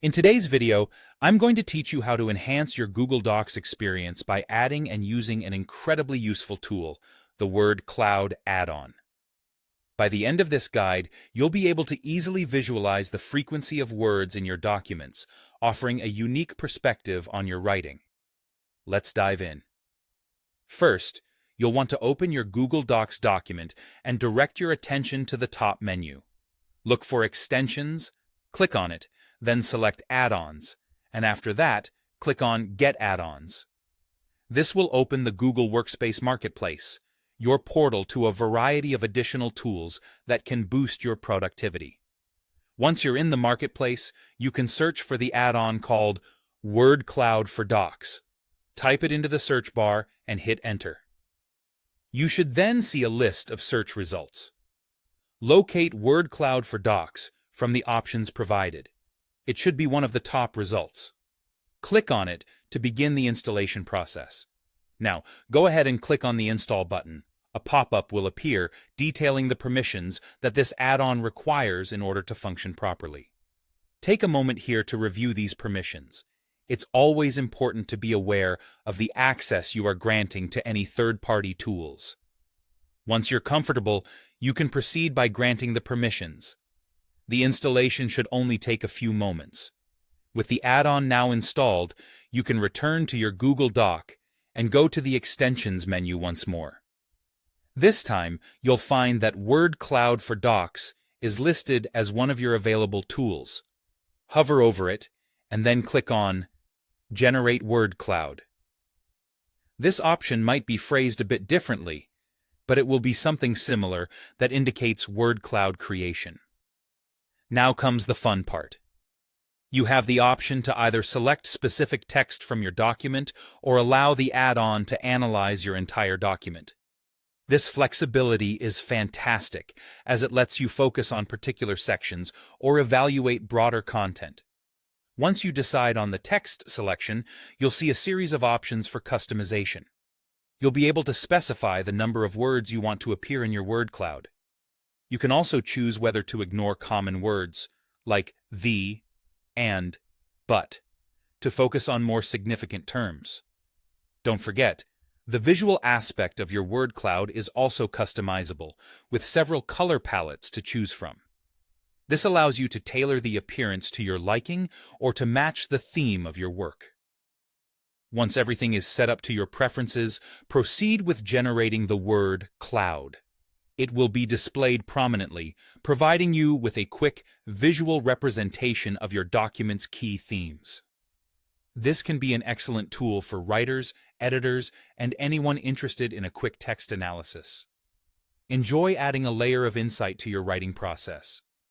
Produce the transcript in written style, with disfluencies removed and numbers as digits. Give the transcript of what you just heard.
In today's video, I'm going to teach you how to enhance your Google Docs experience by adding and using an incredibly useful tool, the Word Cloud add-on. By the end of this guide, you'll be able to easily visualize the frequency of words in your documents, offering a unique perspective on your writing. Let's dive in. First, you'll want to open your Google Docs document and direct your attention to the top menu. Look for Extensions, click on it, then select Add-ons, and after that, click on Get Add-ons. This will open the Google Workspace Marketplace, your portal to a variety of additional tools that can boost your productivity. Once you're in the marketplace, you can search for the add-on called Word Cloud for Docs. Type it into the search bar and hit Enter. You should then see a list of search results. Locate Word Cloud for Docs from the options provided. It should be one of the top results. Click on it to begin the installation process. Now, go ahead and click on the Install button. A pop-up will appear detailing the permissions that this add-on requires in order to function properly. Take a moment here to review these permissions. It's always important to be aware of the access you are granting to any third-party tools. Once you're comfortable, you can proceed by granting the permissions. The installation should only take a few moments. With the add-on now installed, you can return to your Google Doc and go to the Extensions menu once more. This time, you'll find that Word Cloud for Docs is listed as one of your available tools. Hover over it, and then click on Generate Word Cloud. This option might be phrased a bit differently, but it will be something similar that indicates Word Cloud creation. Now comes the fun part. You have the option to either select specific text from your document or allow the add-on to analyze your entire document. This flexibility is fantastic, as it lets you focus on particular sections or evaluate broader content. Once you decide on the text selection, you'll see a series of options for customization. You'll be able to specify the number of words you want to appear in your word cloud. You can also choose whether to ignore common words, like the, and, but, to focus on more significant terms. Don't forget, the visual aspect of your word cloud is also customizable, with several color palettes to choose from. This allows you to tailor the appearance to your liking or to match the theme of your work. Once everything is set up to your preferences, proceed with generating the word cloud. It will be displayed prominently, providing you with a quick visual representation of your document's key themes. This can be an excellent tool for writers, editors, and anyone interested in a quick text analysis. Enjoy adding a layer of insight to your writing process.